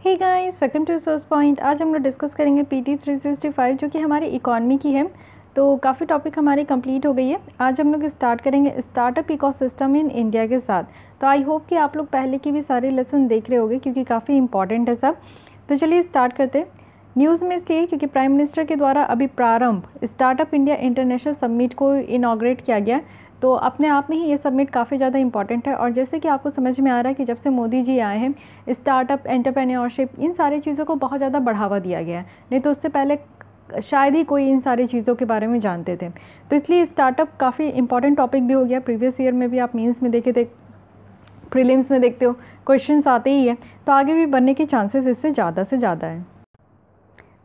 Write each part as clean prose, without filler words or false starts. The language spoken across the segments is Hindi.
Hey guys, welcome to resource point. आज हम लोग डिस्कस करेंगे पीटी 365 जो कि हमारी इकॉनमी की है। तो काफ़ी टॉपिक हमारी कंप्लीट हो गई है। आज हम लोग स्टार्ट करेंगे स्टार्टअप इकोसिस्टम इन इंडिया के साथ। तो आई होप कि आप लोग पहले की भी सारे लेसन देख रहे होंगे क्योंकि काफ़ी इंपॉर्टेंट है सब। तो चलिए स्टार्ट करते हैं। न्यूज़ में इसलिए क्योंकि प्राइम मिनिस्टर के द्वारा अभी प्रारंभ स्टार्टअप इंडिया इंटरनेशनल समिट को इनॉग्रेट किया गया। तो अपने आप में ही ये सबमिट काफ़ी ज़्यादा इंपॉर्टेंट है। और जैसे कि आपको समझ में आ रहा है कि जब से मोदी जी आए हैं स्टार्टअप, एंटरप्रेन्योरशिप, इन सारी चीज़ों को बहुत ज़्यादा बढ़ावा दिया गया है। नहीं तो उससे पहले शायद ही कोई इन सारी चीज़ों के बारे में जानते थे। तो इसलिए स्टार्टअप काफ़ी इंपॉर्टेंट टॉपिक भी हो गया। प्रीवियस ईयर में भी आप मीन्स में देखे थे, प्रीलिम्स में देखते हो क्वेश्चंस आते ही है। तो आगे भी बनने के चांसेस इससे ज़्यादा से ज़्यादा है।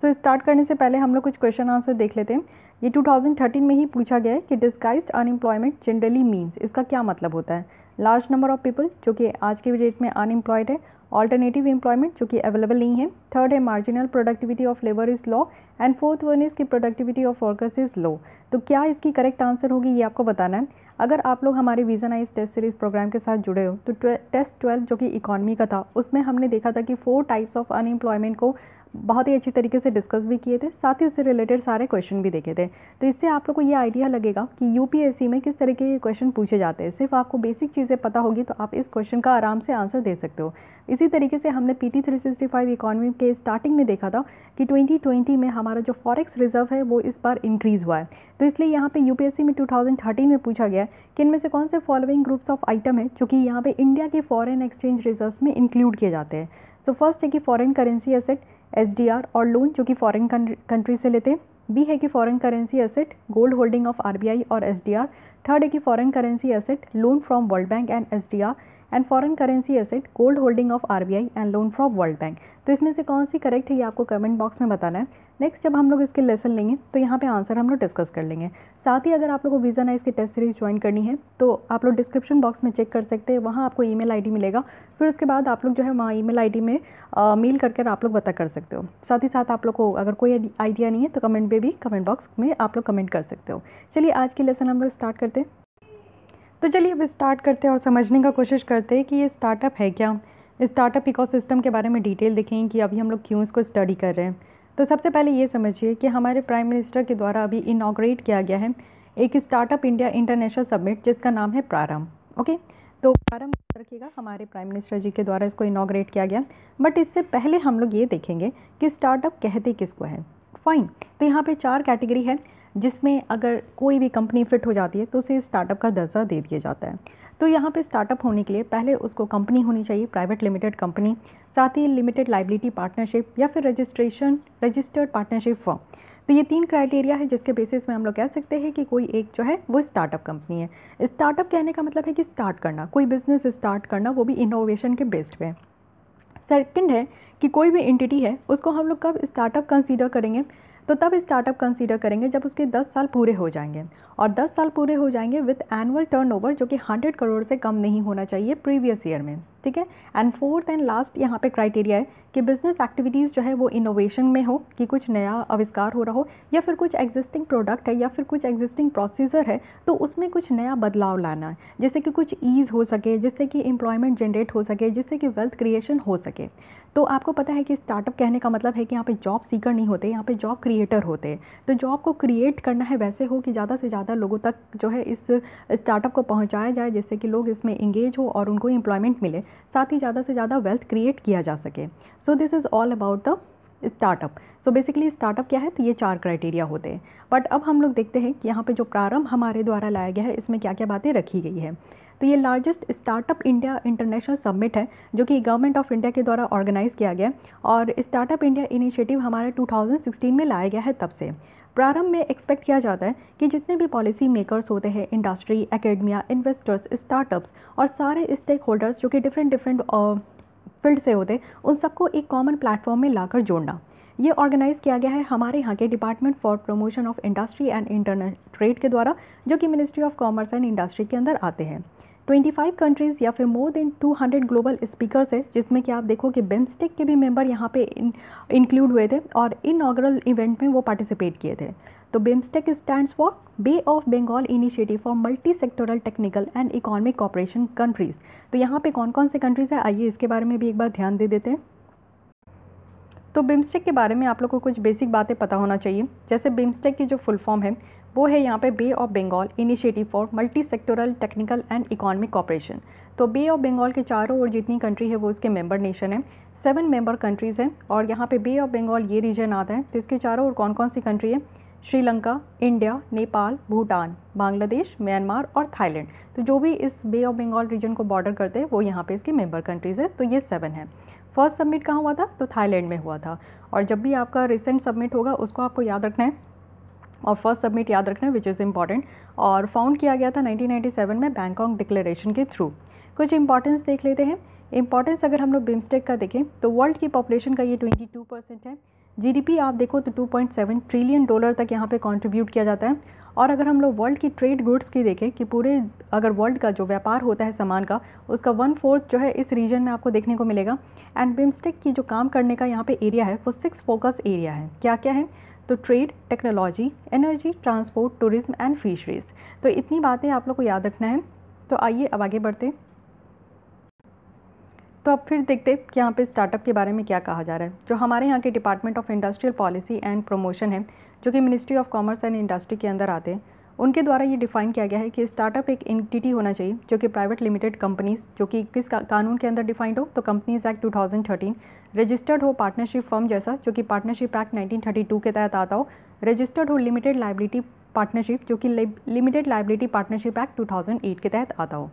तो स्टार्ट करने से पहले हम लोग कुछ क्वेश्चन आंसर देख लेते हैं। ये 2013 में ही पूछा गया है कि डिस्गाइज्ड अनएम्प्लॉयमेंट जनरली मीन्स, इसका क्या मतलब होता है। लार्ज नंबर ऑफ पीपल जो कि आज के डेट में अनएम्प्लॉयड है। ऑल्टरनेटिव एम्प्लॉयमेंट जो कि अवेलेबल नहीं है। थर्ड है marginal productivity of labour is low. And fourth one is की productivity of workers is low. तो क्या इसकी करेक्ट आंसर होगी ये आपको बताना है। अगर आप लोग हमारे vision eyes test series program के साथ जुड़े हो तो टेस्ट 12 जो कि इकॉनमी का था उसमें हमने देखा था कि 4 टाइप्स ऑफ अनएम्प्लॉयमेंट को बहुत ही अच्छी तरीके से डिस्कस भी किए थे, साथ ही उससे रिलेटेड सारे क्वेश्चन भी देखे थे। तो इससे आप लोग को ये आइडिया लगेगा कि यूपीएससी में किस तरीके के क्वेश्चन पूछे जाते हैं। सिर्फ आपको बेसिक चीज़ें पता होगी तो आप इस क्वेश्चन का आराम से आंसर दे सकते हो। इसी तरीके से हमने पीटी 365 इकॉनमी के स्टार्टिंग में देखा था कि 2020 में हमारा जो फॉरेक्स रिजर्व है वो इस बार इंक्रीज़ हुआ है। तो इसलिए यहाँ पे यूपीएससी में 2013 में पूछा गया कि इनमें से कौन से फॉलोइंग ग्रुप्स ऑफ आइटम है जो कि यहाँ पे इंडिया के फॉरेन एक्सचेंज रिजर्व में इंक्लूड किए जाते हैं। सो फर्स्ट है कि फॉरेन करेंसी एसेट, एसडीआर और लोन जो कि फॉरेन कंट्री से लेते हैं। बी है कि foreign currency asset, gold holding of RBI और एसडीआर। थर्ड है कि foreign currency asset, loan from world bank and SDR. And foreign currency asset, gold holding of RBI and loan from world bank. तो इसमें से कौन सी करेक्ट है ये आपको कमेंट बॉक्स में बताना है। नेक्स्ट जब हम लोग इसके लेसन लेंगे तो यहाँ पे आंसर हम लोग डिस्कस कर लेंगे। साथ ही अगर आप लोग को विजन आइज की टेस्ट सीरीज ज्वाइन करनी है तो आप लोग डिस्क्रिप्शन बॉक्स में चेक कर सकते हैं, वहाँ आपको ईमेल आईडी मिलेगा। फिर उसके बाद आप लोग जो है वहाँ ईमेल आईडी में मेल करके आप लोग बता कर सकते हो। साथ ही साथ आप लोग को अगर कोई आइडिया नहीं है तो कमेंट पे भी कमेंट बॉक्स में आप लोग कमेंट कर सकते हो। चलिए आज की लेसन हम लोग स्टार्ट करते हैं। तो चलिए अब स्टार्ट करते हैं और समझने का कोशिश करते हैं कि ये स्टार्टअप है क्या। स्टार्टअप इकोसिस्टम के बारे में डिटेल देखें कि अभी हम लोग क्यों इसको स्टडी कर रहे हैं। तो सबसे पहले ये समझिए कि हमारे प्राइम मिनिस्टर के द्वारा अभी इनॉग्रेट किया गया है एक स्टार्टअप इंडिया इंटरनेशनल समिट जिसका नाम है प्रारंभ। ओके, तो प्रारंभ रखिएगा, हमारे प्राइम मिनिस्टर जी के द्वारा इसको इनॉग्रेट किया गया। बट इससे पहले हम लोग ये देखेंगे कि स्टार्टअप कहते किसको है। फाइन, तो यहाँ पे 4 कैटेगरी है जिसमें अगर कोई भी कंपनी फिट हो जाती है तो उसे स्टार्टअप का दर्जा दे दिया जाता है। तो यहाँ पे स्टार्टअप होने के लिए पहले उसको कंपनी होनी चाहिए, प्राइवेट लिमिटेड कंपनी, साथ ही लिमिटेड लाइबिलिटी पार्टनरशिप या फिर रजिस्टर्ड पार्टनरशिप फर्म। तो ये 3 क्राइटेरिया है जिसके बेसिस में हम लोग कह सकते हैं कि कोई एक जो है वो स्टार्टअप कंपनी है। स्टार्टअप कहने का मतलब है कि स्टार्ट करना, कोई बिजनेस स्टार्ट करना, वो भी इनोवेशन के बेस्ड पे। सेकंड है कि कोई भी एंटिटी है उसको हम लोग कब स्टार्टअप कंसीडर करेंगे, तो तब स्टार्टअप कंसीडर करेंगे जब उसके 10 साल पूरे हो जाएंगे। और 10 साल पूरे हो जाएंगे विद एनुअल टर्नओवर जो कि 100 करोड़ से कम नहीं होना चाहिए प्रीवियस ईयर में। ठीक है। एंड फोर्थ एंड लास्ट यहाँ पे क्राइटेरिया है कि बिजनेस एक्टिविटीज़ जो है वो इनोवेशन में हो, कि कुछ नया आविष्कार हो रहा हो या फिर कुछ एग्जिस्टिंग प्रोडक्ट है या फिर कुछ एग्जिस्टिंग प्रोसीजर है तो उसमें कुछ नया बदलाव लाना है, जिससे कि कुछ ईज़ हो सके, जिससे कि एम्प्लॉयमेंट जनरेट हो सके, जिससे कि वेल्थ क्रिएशन हो सके। तो आपको पता है कि स्टार्टअप कहने का मतलब है कि यहाँ पे जॉब सीकर नहीं होते, यहाँ पे जॉब क्रिएटर होते हैं। तो जॉब को क्रिएट करना है वैसे हो कि ज़्यादा से ज़्यादा लोगों तक जो है इस स्टार्टअप को पहुँचाया जाए, जिससे कि लोग इसमें इंगेज हो और उनको एम्प्लॉयमेंट मिले, साथ ही ज़्यादा से ज़्यादा वेल्थ क्रिएट किया जा सके। So this is all about the startup. So basically startup क्या है, तो ये 4 क्राइटेरिया होते हैं। बट अब हम लोग देखते हैं कि यहाँ पे जो प्रारंभ हमारे द्वारा लाया गया है इसमें क्या क्या बातें रखी गई है। तो ये largest startup India international summit है जो कि गवर्नमेंट ऑफ इंडिया के द्वारा ऑर्गेनाइज़ किया गया और स्टार्टअप इंडिया इनिशिएटिव हमारे 2016 में लाया गया है। तब से प्रारंभ में एक्सपेक्ट किया जाता है कि जितने भी पॉलिसी मेकर्स होते हैं, इंडस्ट्री, एकेडमिया, इन्वेस्टर्स, स्टार्टअप्स और सारे स्टेक होल्डर्स जो कि डिफरेंट फील्ड से होते हैं, उन सबको एक कॉमन प्लेटफॉर्म में लाकर जोड़ना। ये ऑर्गेनाइज़ किया गया है हमारे यहाँ के department for promotion of industry and international trade के द्वारा, जो कि ministry of commerce and industry के अंदर आते हैं। 25 कंट्रीज़ या फिर मोर देन 200 ग्लोबल स्पीकर्स है, जिसमें कि आप देखो कि बिम्स्टेक के भी मेंबर यहाँ पे इंक्लूड हुए थे और इनऑग्रल इवेंट में वो पार्टिसिपेट किए थे। तो BIMSTEC stands for bay of Bengal initiative for multi sectoral technical and economic cooperation countries. तो यहाँ पे कौन कौन से कंट्रीज़ है, आइए इसके बारे में भी एक बार ध्यान दे देते हैं। तो बिम्स्टेक के बारे में आप लोग को कुछ बेसिक बातें पता होना चाहिए। जैसे बिम्स्टेक की जो फुल फॉर्म है वो है यहाँ पे bay of Bengal initiative for multi sectoral technical and economic cooperation. तो बे ऑफ बंगाल के चारों ओर जितनी कंट्री है वो इसके मेंबर नेशन है, 7 मेंबर कंट्रीज़ हैं। और यहाँ पे बे ऑफ बंगाल ये रीजन आता है, तो इसके चारों ओर कौन कौन सी कंट्री है? श्रीलंका, इंडिया, नेपाल, भूटान, बांग्लादेश, म्यांमार और थाईलैंड। तो जो भी इस बे ऑफ बंगाल रीजन को बॉर्डर करते हैं वो यहाँ पे इसके मेंबर कंट्रीज़ है। तो ये 7 है। फर्स्ट सबमिट कहाँ हुआ था? तो थाईलैंड में हुआ था। और जब भी आपका रिसेंट सबमिट होगा उसको आपको याद रखना है, और फर्स्ट सबमिट याद रखना है विच इज़ इंपॉर्टेंट। और फाउंड किया गया था 1997 में बैंकॉक डिक्लेरेशन के थ्रू। कुछ इंपॉर्टेंस देख लेते हैं। इंपॉर्टेंस अगर हम लोग बिम्स्टेक का देखें तो वर्ल्ड की पॉपुलेशन का ये 22% है। जीडीपी आप देखो तो $2.7 ट्रिलियन तक यहाँ पे कंट्रीब्यूट किया जाता है। और अगर हम लोग वर्ल्ड की ट्रेड गुड्स की देखें कि पूरे अगर वर्ल्ड का जो व्यापार होता है सामान का, उसका 1/4 जो है इस रीजन में आपको देखने को मिलेगा। एंड बिम्स्टेक की जो काम करने का यहाँ पे एरिया है वो 6 फोकस एरिया है। क्या क्या है? तो trade, technology, energy, transport, tourism and fisheries. तो इतनी बातें आप लोग को याद रखना है। तो आइए अब आगे बढ़ते हैं। तो अब फिर देखते कि यहाँ पे स्टार्टअप के बारे में क्या कहा जा रहा है। जो हमारे यहाँ के department of industrial policy and promotion है, जो कि ministry of commerce and industry के अंदर आते हैं, उनके द्वारा ये डिफाइन किया गया है कि स्टार्टअप एक एंटिटी होना चाहिए जो कि प्राइवेट लिमिटेड कंपनीज़, जो कि किस कानून के अंदर डिफाइंड हो? तो कंपनीज एक्ट 2013, रजिस्टर्ड हो पार्टनरशिप फर्म जैसा जो कि पार्टनरशिप एक्ट 1932 के तहत आता हो, रजिस्टर्ड हो लिमिटेड लाइबिलिटी पार्टनरशिप जो कि लिमिटेड लाइबिलिटी पार्टनरशिप एक्ट 2008 के तहत आता हो।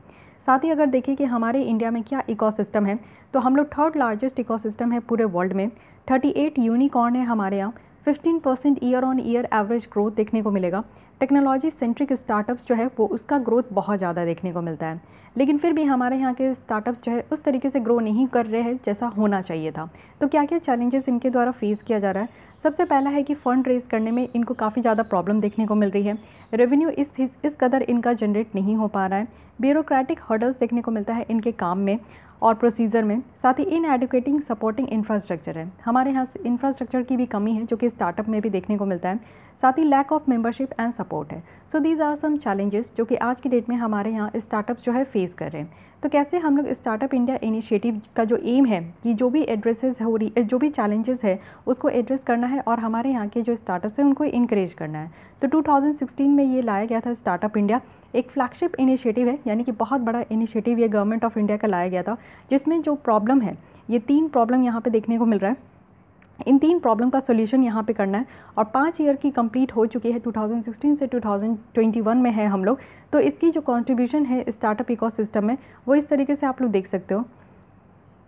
साथ ही अगर देखें कि हमारे इंडिया में क्या इकोसिस्टम है, तो हम लोग 3rd लार्जेस्ट इकोसिस्टम है पूरे वर्ल्ड में। 38 यूनिकॉर्न है हमारे यहाँ। 15% year on year average growth देखने को मिलेगा। टेक्नोलॉजी सेंट्रिक स्टार्टअप्स जो है वो उसका ग्रोथ बहुत ज़्यादा देखने को मिलता है। लेकिन फिर भी हमारे यहाँ के स्टार्टअप्स जो है उस तरीके से ग्रो नहीं कर रहे हैं जैसा होना चाहिए था। तो क्या क्या चैलेंजेस इनके द्वारा फेस किया जा रहा है? सबसे पहला है कि फ़ंड रेज़ करने में इनको काफ़ी ज़्यादा प्रॉब्लम देखने को मिल रही है। रेवेन्यू इस कदर इनका जनरेट नहीं हो पा रहा है। ब्यूरोक्रेटिक हर्डल्स देखने को मिलता है इनके काम में और प्रोसीजर में। साथ ही इनएडिक्वेटिंग सपोर्टिंग इंफ्रास्ट्रक्चर है, हमारे यहाँ इंफ्रास्ट्रक्चर की भी कमी है जो कि स्टार्टअप में भी देखने को मिलता है। साथ ही lack of membership and support है। So these are some challenges जो कि आज की डेट में हमारे यहाँ स्टार्टअप्स जो है फेस कर रहे हैं। तो कैसे हम लोग स्टार्टअप इंडिया इनिशिएटिव का जो एम है कि जो भी एड्रेसेस हो रही जो भी चैलेंजेस है उसको एड्रेस करना है और हमारे यहाँ के जो स्टार्टअप्स हैं उनको इनकरेज करना है। तो 2016 में ये लाया गया था स्टार्टअप इंडिया, एक फ्लैगशिप इनिशिएटिव है, यानी कि बहुत बड़ा इनिशिएटिव ये गवर्नमेंट ऑफ इंडिया का लाया गया था, जिसमें जो प्रॉब्लम है ये 3 प्रॉब्लम यहाँ पे देखने को मिल रहा है। इन 3 प्रॉब्लम का सोल्यूशन यहाँ पे करना है और 5 ईयर की कंप्लीट हो चुकी है। 2016 से 2021 में है हम लोग। तो इसकी जो कंट्रीब्यूशन है स्टार्टअप इकोसिस्टम में वो इस तरीके से आप लोग देख सकते हो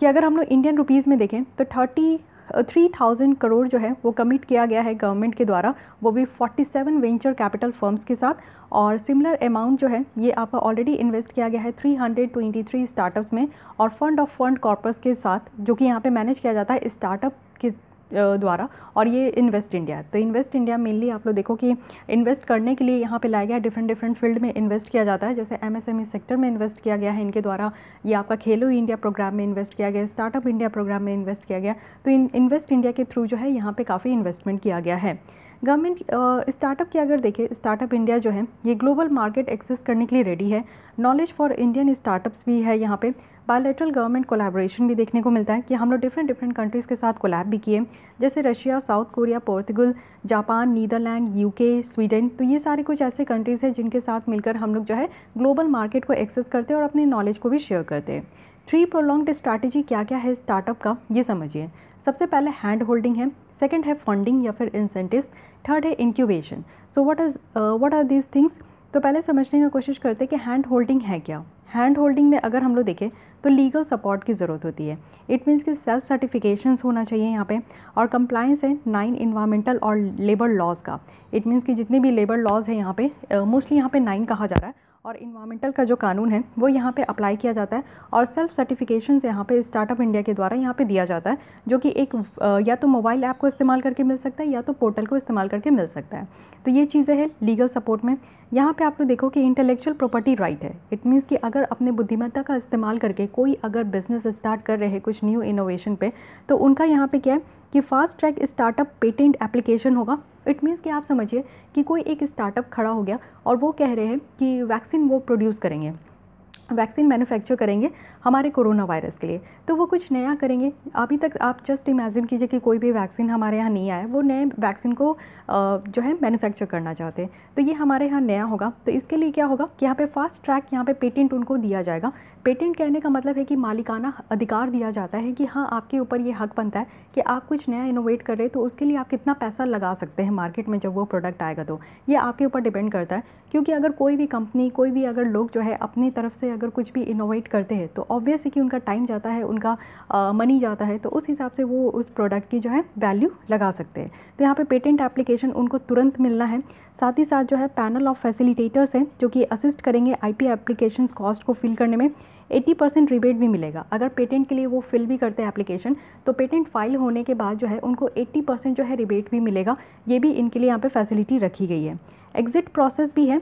कि अगर हम लोग इंडियन रुपीज़ में देखें तो 33,000 करोड़ जो है वो कमिट किया गया है गवर्नमेंट के द्वारा, वो भी 47 वेंचर कैपिटल फर्म्स के साथ। और सिमिलर अमाउंट जो है ये आपका ऑलरेडी इन्वेस्ट किया गया है 323 स्टार्टअप्स में और फंड ऑफ फंड कॉर्पस के साथ, जो कि यहाँ पे मैनेज किया जाता है स्टार्टअप के द्वारा। और ये इन्वेस्ट इंडिया है। तो इन्वेस्ट इंडिया मेनली आप लोग देखो कि इन्वेस्ट करने के लिए यहाँ पे लाया गया है, डिफरेंट फील्ड में इन्वेस्ट किया जाता है। जैसे MSME सेक्टर में इन्वेस्ट किया गया है इनके द्वारा, ये आपका खेलो इंडिया प्रोग्राम में इन्वेस्ट किया गया, स्टार्टअप इंडिया प्रोग्राम में इन्वेस्ट किया गया। तो इन्वेस्ट इंडिया के थ्रू जो है यहाँ पर काफ़ी इन्वेस्टमेंट किया गया है। गवर्नमेंट स्टार्टअप की अगर देखें, स्टार्टअप इंडिया जो है ये ग्लोबल मार्केट एक्सेस करने के लिए रेडी है। नॉलेज फॉर इंडियन स्टार्टअप्स भी है यहाँ पे। बायलैटरल गवर्नमेंट कोलैबोरेशन भी देखने को मिलता है कि हम लोग डिफरेंट कंट्रीज़ के साथ कोलैब भी किए, जैसे Russia, south Korea, Portugal, Japan, Netherlands, UK, Sweden. तो ये सारे कुछ ऐसे कंट्रीज़ हैं जिनके साथ मिलकर हम लोग जो है ग्लोबल मार्केट को एक्सेस करते हैं और अपनी नॉलेज को भी शेयर करते हैं। 3 प्रोलॉन्ग्ड स्ट्रैटेजी क्या क्या है स्टार्टअप का, ये समझिए। सबसे पहले हैंड होल्डिंग है, सेकंड है फंडिंग या फिर इंसेंटिव्स, थर्ड है incubation. So what are these things? तो पहले समझने की कोशिश करते हैं कि हैंड होल्डिंग है क्या। हैंड होल्डिंग में अगर हम लोग देखें तो लीगल सपोर्ट की ज़रूरत होती है। इट मीन्स कि सेल्फ सर्टिफिकेशंस होना चाहिए यहाँ पे, और कंप्लायंस है 9 इन्वायरमेंटल और लेबर लॉज का। इट मीन्स कि जितने भी लेबर लॉज है यहाँ पे मोस्टली यहाँ पे 9 कहा जा रहा है, और इन्वायरमेंटल का जो कानून है वो यहाँ पे अप्लाई किया जाता है। और सेल्फ सर्टिफिकेशन यहाँ पे स्टार्टअप इंडिया के द्वारा यहाँ पे दिया जाता है, जो कि एक या तो मोबाइल ऐप को इस्तेमाल करके मिल सकता है या तो पोर्टल को इस्तेमाल करके मिल सकता है। तो ये चीज़ें हैं लीगल सपोर्ट में। यहाँ पे आप लोग देखो कि इंटेलेक्चुअल प्रॉपर्टी राइट है। इट मीन्स कि अगर अपने बुद्धिमत्ता का इस्तेमाल करके कोई अगर बिजनेस स्टार्ट कर रहे हैं कुछ न्यू इनोवेशन पे, तो उनका यहाँ पे क्या है कि fast track startup patent application होगा। इट मीन्स कि आप समझिए कि कोई एक स्टार्टअप खड़ा हो गया और वो कह रहे हैं कि वैक्सीन वो प्रोड्यूस करेंगे, वैक्सीन मैन्युफैक्चर करेंगे हमारे कोरोना वायरस के लिए, तो वो कुछ नया करेंगे। अभी तक आप जस्ट इमेजिन कीजिए कि कोई भी वैक्सीन हमारे यहाँ नहीं आया, वो नए वैक्सीन को जो है मैन्युफैक्चर करना चाहते हैं, तो ये हमारे यहाँ नया होगा। तो इसके लिए क्या होगा कि यहाँ पे फास्ट ट्रैक यहाँ पे पेटेंट उनको दिया जाएगा। पेटेंट कहने का मतलब है कि मालिकाना अधिकार दिया जाता है कि हाँ, आपके ऊपर ये हक बनता है कि आप कुछ नया इनोवेट कर रहे हैं, तो उसके लिए आप कितना पैसा लगा सकते हैं मार्केट में जब वो प्रोडक्ट आएगा, तो ये आपके ऊपर डिपेंड करता है। क्योंकि अगर कोई भी कंपनी, कोई भी अगर लोग जो है अपनी तरफ से अगर कुछ भी इनोवेट करते हैं, तो ऑब्वियस है कि उनका टाइम जाता है, उनका मनी जाता है, तो उस हिसाब से वो उस प्रोडक्ट की जो है वैल्यू लगा सकते हैं। तो यहाँ पे पेटेंट एप्लीकेशन उनको तुरंत मिलना है। साथ ही साथ जो है पैनल ऑफ फैसिलिटेटर्स हैं जो कि असिस्ट करेंगे आईपी एप्लीकेशंस कॉस्ट को फिल करने में। 80% रिबेट भी मिलेगा अगर पेटेंट के लिए वो फिल भी करते हैं एप्लीकेशन, तो पेटेंट फाइल होने के बाद जो है उनको 80% जो है रिबेट भी मिलेगा। ये भी इनके लिए यहाँ पे फैसिलिटी रखी गई है। एग्जिट प्रोसेस भी है,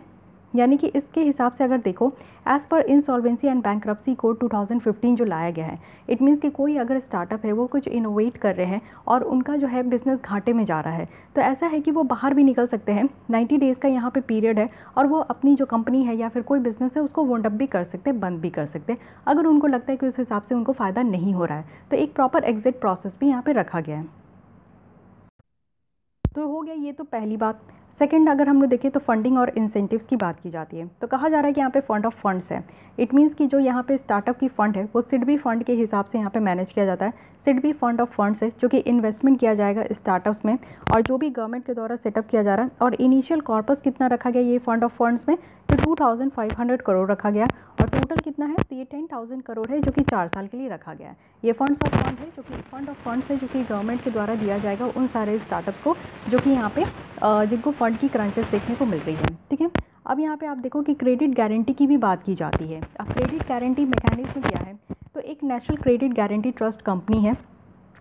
यानी कि इसके हिसाब से अगर देखो, as per insolvency and bankruptcy code 2015 जो लाया गया है, इट मीन्स कि कोई अगर स्टार्टअप है वो कुछ इनोवेट कर रहे हैं और उनका जो है बिज़नेस घाटे में जा रहा है, तो ऐसा है कि वो बाहर भी निकल सकते हैं। 90 डेज़ का यहाँ पे पीरियड है और वो अपनी जो कंपनी है या फिर कोई बिज़नेस है उसको वाइंड अप भी कर सकते हैं, बंद भी कर सकते हैं, अगर उनको लगता है कि उस हिसाब से उनको फ़ायदा नहीं हो रहा है। तो एक प्रॉपर एग्जिट प्रोसेस भी यहाँ पर रखा गया है। तो हो गया ये तो पहली बात। सेकंड, अगर हम लोग देखें तो फंडिंग और इंसेंटिव्स की बात की जाती है, तो कहा जा रहा है कि यहाँ पे फंड ऑफ फंड्स है। इट मीन्स कि जो यहाँ पे स्टार्टअप की फ़ंड है वो सिडबी फंड के हिसाब से यहाँ पे मैनेज किया जाता है। सिडबी फंड ऑफ फंड्स है जो कि इन्वेस्टमेंट किया जाएगा स्टार्टअप्स में, और जो भी गवर्नमेंट के द्वारा सेटअप किया जा रहा है। और इनिशियल कॉर्पस कितना रखा गया ये फंड ऑफ फंड्स में, तो 2500 करोड़ रखा गया, और टोटल कितना है, तो ये 10,000 करोड़ है जो कि 4 साल के लिए रखा गया है। ये फंड्स ऑफ फंड है जो कि फंड ऑफ फंड्स है जो कि गवर्नमेंट के द्वारा दिया जाएगा उन सारे स्टार्टअप्स को जो कि यहाँ पे जिनको फंड की क्रंचेस देखने को मिल रही है। ठीक है, अब यहाँ पे आप देखो कि क्रेडिट गारंटी की भी बात की जाती है। अब क्रेडिट गारंटी मैकेनिज्म क्या है, तो एक national credit guarantee trust company है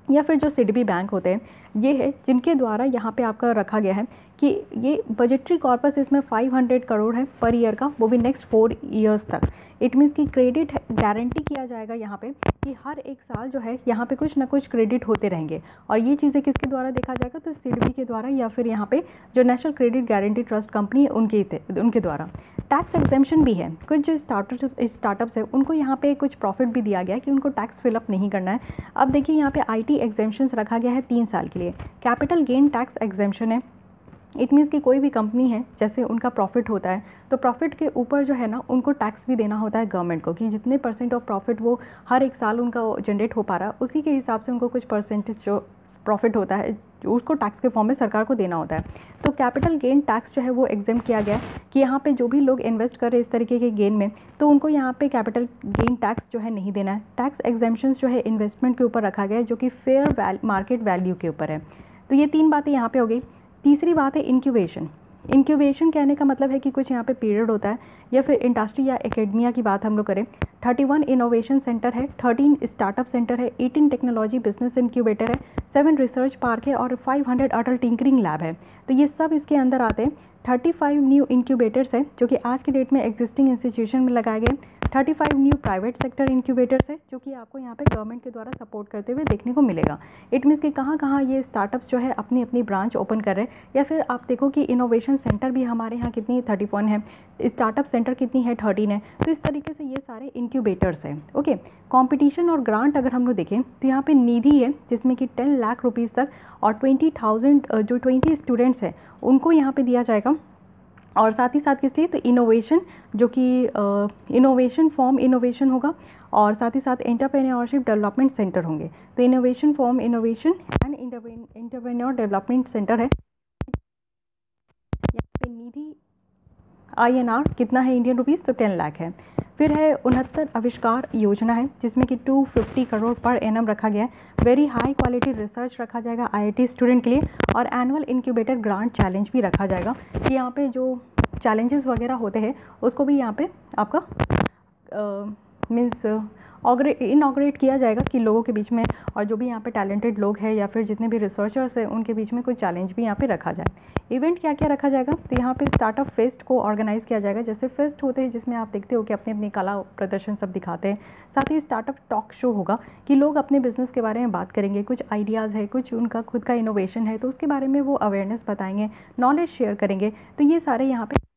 या फिर जो सिडबी बैंक होते हैं, ये है जिनके द्वारा यहाँ पे आपका रखा गया है कि ये बजटरी कॉर्पस इसमें 500 करोड़ है पर ईयर का, वो भी नेक्स्ट 4 ईयर्स तक। इट मीन्स कि क्रेडिट गारंटी किया जाएगा यहाँ पे कि हर एक साल जो है यहाँ पे कुछ ना कुछ क्रेडिट होते रहेंगे, और ये चीज़ें किसके द्वारा देखा जाएगा, तो सिडबी के द्वारा या फिर यहाँ पे जो national credit guarantee trust company है उनके द्वारा। टैक्स एग्जेम्पशन भी है, कुछ जो स्टार्टअप्स है उनको यहाँ पे कुछ प्रॉफिट भी दिया गया है कि उनको टैक्स फिलअप नहीं करना है। अब देखिए यहाँ पे IT एग्जेम्पशंस रखा गया है 3 साल के लिए। कैपिटल गेन टैक्स एग्जेम्पशन है, इट मीन्स कि कोई भी कंपनी है जैसे उनका प्रॉफिट होता है, तो प्रॉफिट के ऊपर जो है ना उनको टैक्स भी देना होता है गवर्नमेंट को, कि जितने % ऑफ प्रॉफिट वो हर एक साल उनका जनरेट हो पा रहा है, उसी के हिसाब से उनको कुछ % जो प्रॉफिट होता है जो उसको टैक्स के फॉर्म में सरकार को देना होता है। तो कैपिटल गेन टैक्स जो है वो एग्जेम्प्ट किया गया है कि यहाँ पे जो भी लोग इन्वेस्ट कर रहे हैं इस तरीके के गेन में, तो उनको यहाँ पे कैपिटल गेन टैक्स जो है नहीं देना है। टैक्स एग्जेम्पशंस जो है इन्वेस्टमेंट के ऊपर रखा गया है जो कि फेयर मार्केट वैल्यू के ऊपर है। तो ये 3 बातें यहाँ पे हो गई। तीसरी बात है इंक्यूबेशन। इंक्यूबेशन कहने का मतलब है कि कुछ यहाँ पे पीरियड होता है, या फिर इंडस्ट्री या एकेडमिया की बात हम लोग करें, 31 इनोवेशन सेंटर है, 13 स्टार्टअप सेंटर है, 18 टेक्नोलॉजी बिजनेस इंक्यूबेटर है, 7 रिसर्च पार्क है और 500 अटल टिंकरिंग लैब है। तो ये सब इसके अंदर आते हैं। 35 न्यू इंक्यूबेटर्स हैं जो कि आज की डेट में एग्जिस्टिंग इंस्टीट्यूशन में लगाए गए। 35 न्यू प्राइवेट सेक्टर इंक्यूबेटर्स है जो कि आपको यहाँ पे गवर्नमेंट के द्वारा सपोर्ट करते हुए देखने को मिलेगा। इट मीन्स कि कहाँ कहाँ ये स्टार्टअप्स जो है अपनी अपनी ब्रांच ओपन कर रहे हैं, या फिर आप देखो कि इनोवेशन सेंटर भी हमारे यहाँ कितनी 31 है, स्टार्टअप सेंटर कितनी है 13 है। तो इस तरीके से ये सारे इंक्यूबेटर्स हैं। ओके, कंपटीशन और ग्रांट अगर हम लोग देखें तो यहाँ पे निधि है जिसमें कि 10 लाख रुपीज़ तक और 20,000 जो 20 स्टूडेंट्स हैं उनको यहाँ पे दिया जाएगा। और साथ ही साथ किस लिए, तो इनोवेशन जो कि इनोवेशन फॉर्म इनोवेशन होगा, और साथ ही साथ एंटरप्रेन्योरशिप डेवलपमेंट सेंटर होंगे। तो innovation form innovation and entrepreneur development centre है। यहाँ पे निधि INR कितना है इंडियन रुपीज़, तो 10 लाख है। फिर है 69 आविष्कार योजना है जिसमें कि 250 करोड़ पर एनम रखा गया है। वेरी हाई क्वालिटी रिसर्च रखा जाएगा IIT स्टूडेंट के लिए, और एनुअल इनक्यूबेटर ग्रांट चैलेंज भी रखा जाएगा कि यहाँ पे जो चैलेंजेस वगैरह होते हैं उसको भी यहाँ पे आपका मीन्स इनॉग्रेट किया जाएगा कि लोगों के बीच में, और जो भी यहाँ पे टैलेंटेड लोग हैं या फिर जितने भी रिसर्चर्स हैं उनके बीच में कोई चैलेंज भी यहाँ पे रखा जाए। इवेंट क्या क्या रखा जाएगा, तो यहाँ पे स्टार्टअप फेस्ट को ऑर्गेनाइज़ किया जाएगा। जैसे फेस्ट होते हैं जिसमें आप देखते हो कि अपनी अपनी कला प्रदर्शन सब दिखाते हैं। साथ ही स्टार्टअप टॉक शो होगा कि लोग अपने बिजनेस के बारे में बात करेंगे, कुछ आइडियाज़ है, कुछ उनका खुद का इनोवेशन है तो उसके बारे में वो अवेयरनेस बताएंगे, नॉलेज शेयर करेंगे। तो ये सारे यहाँ पे